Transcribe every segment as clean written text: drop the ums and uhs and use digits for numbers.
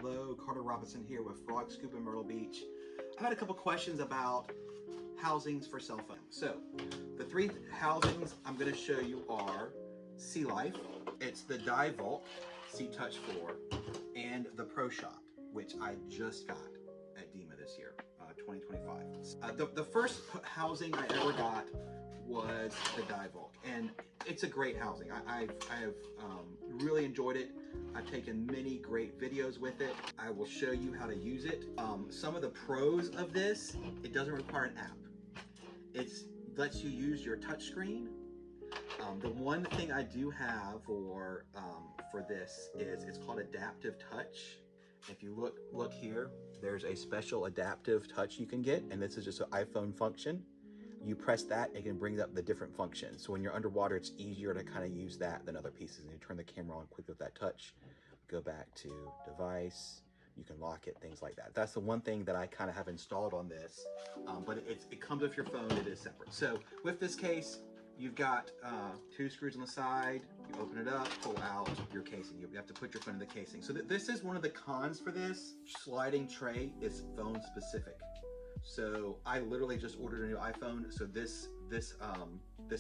Hello, Carter Robinson here with Scuba Myrtle Beach. I've had a couple questions about housings for cell phones. So the three housings I'm going to show you are SeaLife, it's the Divevolk Seatouch 4, and the ProShot, which I just got at DEMA this year, 2025. The first housing I ever got was the Divevolk, and it's a great housing. I have really enjoyed it. I've taken many great videos with it. I will show you how to use it. Some of the pros of this, it doesn't require an app. It lets you use your touch screen. The one thing I do have for this is it's called adaptive touch. If you look here, there's a special adaptive touch you can get, and this is just an iPhone function. You press that, it can bring up the different functions. So when you're underwater, it's easier to kind of use that than other pieces. And you turn the camera on quickly with that touch, go back to device, you can lock it, things like that. That's the one thing that I kind of have installed on this, but it comes with your phone, it is separate. So with this case, you've got 2 screws on the side, you open it up, pull out your casing. You have to put your phone in the casing. So this is one of the cons for this. Sliding tray is phone specific. So I literally just ordered a new iPhone, so this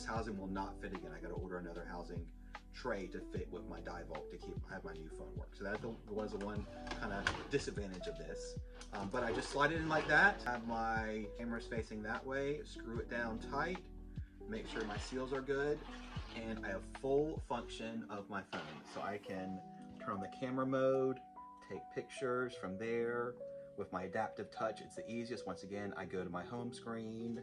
housing will not fit again. I got to order another housing tray to fit with my Divevolk to have my new phone work. So that was the one kind of disadvantage of this. But I just slide it in like that. Have my cameras facing that way. Screw it down tight. Make sure my seals are good, and I have full function of my phone. So I can turn on the camera mode, take pictures from there. With my adaptive touch, it's the easiest. Once again, I go to my home screen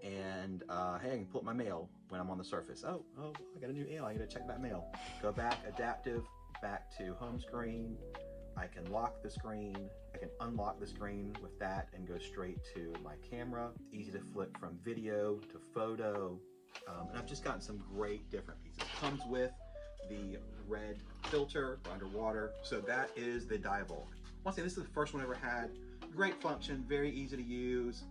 and hey, I can pull up my mail when I'm on the surface. Oh, I got a new mail, I gotta check that mail. Go back, adaptive, back to home screen. I can lock the screen. I can unlock the screen with that and go straight to my camera. Easy to flip from video to photo. And I've just gotten some great different pieces. It comes with the red filter for underwater. So that is the Divevolk. Once again, this is the first one I ever had. Great function, very easy to use.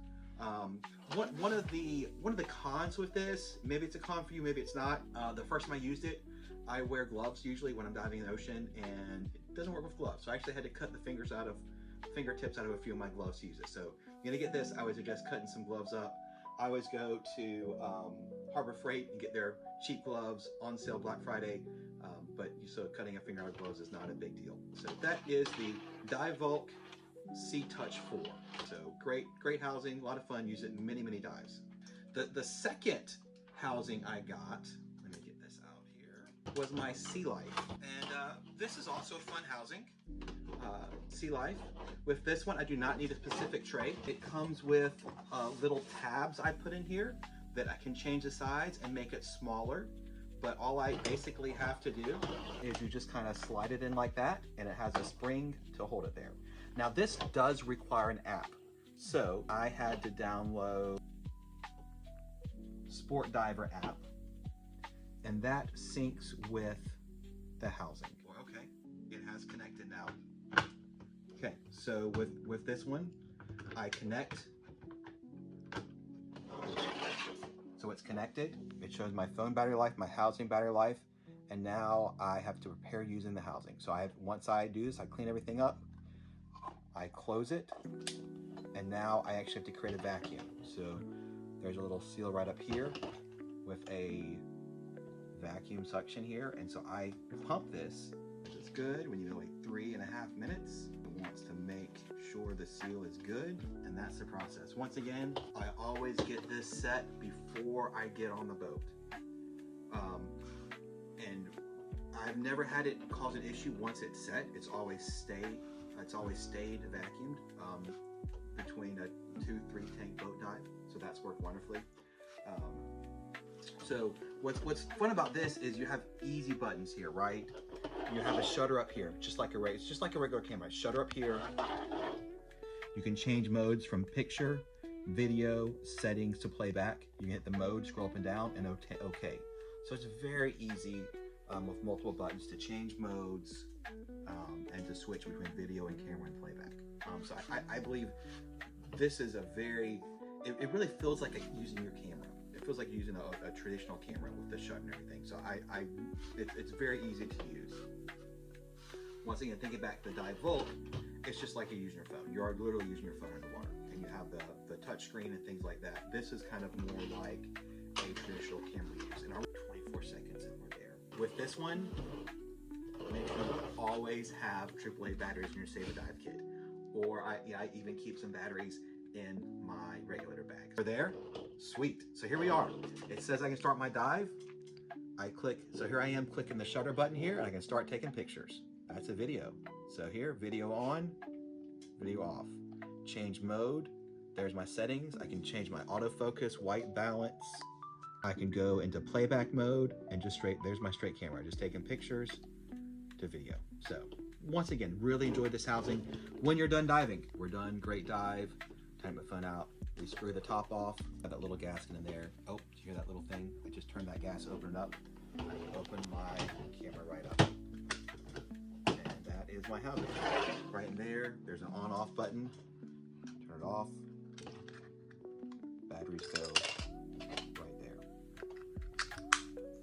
One of the cons with this, maybe it's a con for you, maybe it's not. The first time I used it, I wear gloves usually when I'm diving in the ocean, and it doesn't work with gloves. So I actually had to cut the fingertips out of a few of my gloves to use it. So you're gonna get this, I would suggest cutting some gloves up. I always go to Harbor Freight and get their cheap gloves on sale Black Friday. So cutting a finger out of gloves is not a big deal. So that is the Divevolk Seatouch 4. So great housing, a lot of fun, use it in many dives. The second housing I got, let me get this out here, was my SeaLife. And this is also a fun housing, SeaLife. With this one, I do not need a specific tray. It comes with little tabs I put in here that I can change the size and make it smaller. But all I basically have to do is you just kind of slide it in like that, and it has a spring to hold it there. Now this does require an app. So I had to download Sport Diver app, and that syncs with the housing. Okay, it has connected now. Okay, so with this one, I connect. So it's connected, it shows my phone battery life, my housing battery life, and now I have to prepare using the housing. So once I do this, I clean everything up, I close it, and now I actually have to create a vacuum. So there's a little seal right up here with a vacuum suction here, and so I pump this, which is good when you know like 3.5 minutes. It wants to make sure the seal is good, and that's the process. Once again, I always get this set before I get on the boat. And I've never had it cause an issue once it's set. It's always stayed vacuumed between a 2-3 tank boat dive. So that's worked wonderfully. So what's fun about this is you have easy buttons here, right? You have a shutter up here, it's just like a regular camera. Shutter up here. You can change modes from picture, video, settings to playback. You can hit the mode, scroll up and down, and okay. So it's very easy with multiple buttons to change modes and to switch between video and camera and playback. So I believe this is it really feels like using your camera. It feels like using a traditional camera with the shut and everything. So it's very easy to use. Once again, thinking back to the Divevolk, it's just like you're using your phone. You are literally using your phone underwater, and you have the touch screen and things like that. This is kind of more like a traditional camera use, and our 24 seconds and we're there. With this one, make sure you always have AAA batteries in your Save a Dive kit, or I even keep some batteries in my regulator bag. We're there, sweet. So here we are. It says I can start my dive. I click, so here I am clicking the shutter button here, and I can start taking pictures. That's a video. So here, video on, video off. Change mode, there's my settings. I can change my autofocus, white balance. I can go into playback mode and just there's my straight camera. Just taking pictures to video. So once again, really enjoyed this housing. When you're done diving, we're done, great dive. Time to put my phone out. We screw the top off, got that little gasket in there. Oh, did you hear that little thing? I just turned that gas opener up. I can open my camera right up. And that is my housing. Right in there, there's an on-off button. Turn it off. Batteries go right there.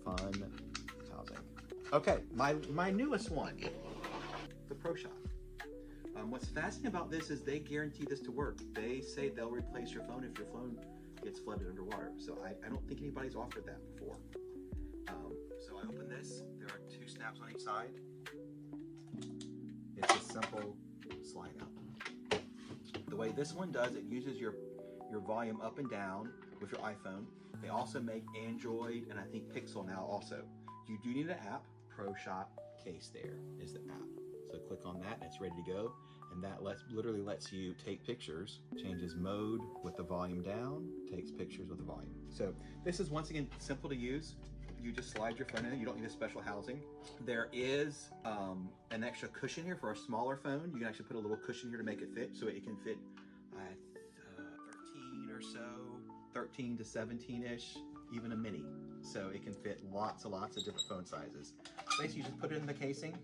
Fun housing. Okay, my newest one, the ProShot. What's fascinating about this is they guarantee this to work. They say they'll replace your phone if your phone gets flooded underwater. So I don't think anybody's offered that before. So I open this. There are 2 snaps on each side. It's a simple slide out. The way this one does, it uses your volume up and down with your iPhone. They also make Android and I think Pixel now also. You do need an app. ProShot case there is the app. So click on that and it's ready to go. And that literally lets you take pictures, changes mode with the volume down, takes pictures with the volume. So this is once again simple to use. You just slide your phone in, you don't need a special housing. There is an extra cushion here for a smaller phone. You can actually put a little cushion here to make it fit, so it can fit 13 or so, 13 to 17-ish, even a mini. So it can fit lots and lots of different phone sizes. Basically, you just put it in the casing,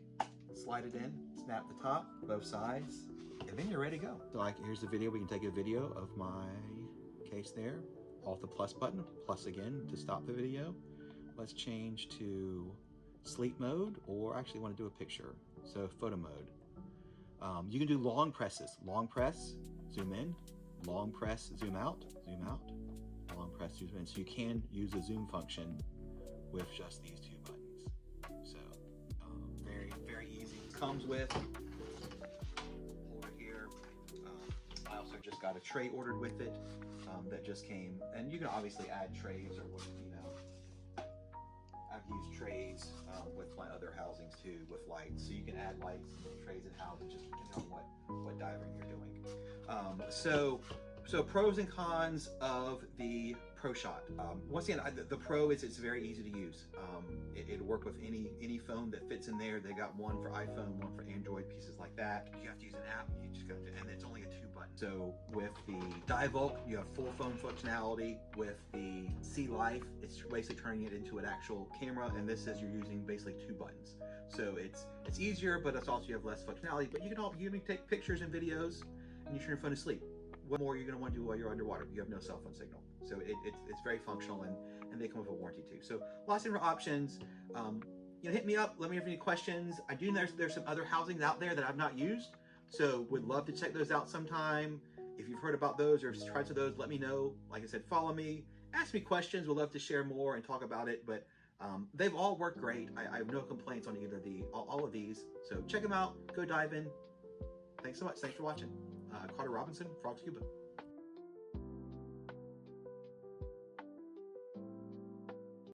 slide it in, snap the top, both sides, and then you're ready to go. So here's the video. We can take a video of my case there. Off the plus button, plus again to stop the video. Let's change to sleep mode, or actually want to do a picture. So photo mode. You can do long presses. Long press, zoom in. Long press, zoom out, zoom out. Long press, zoom in. So you can use the zoom function with just these 2 buttons. So very, very easy. Comes with holder here. I also just got a tray ordered with it that just came, and you can obviously add trays or what, you know. I've used trays with my other housings too, with lights. So you can add lights and trays and housings just depending on what diving you're doing. So pros and cons of the ProShot. Once again, the Pro it's very easy to use. It'll work with any phone that fits in there. They got one for iPhone, one for Android, pieces like that. You have to use an app. You just got to, and it's only a 2 button. So with the Divevolk, you have full phone functionality. With the SeaLife, it's basically turning it into an actual camera, and this says you're using basically 2 buttons. So it's easier, but it's also you have less functionality. But you can take pictures and videos, and you turn your phone to sleep. What more are you going to want to do while you're underwater? You have no cell phone signal. So it's very functional, and they come with a warranty too. So lots of different options. Hit me up. Let me know if you have any questions. I do know there's some other housings out there that I've not used. So would love to check those out sometime. If you've heard about those or tried to those, let me know. Like I said, follow me. Ask me questions. We'd love to share more and talk about it. But they've all worked great. I have no complaints on either all of these. So check them out. Go dive in. Thanks so much. Thanks for watching. Carter Robinson, Frog Scuba.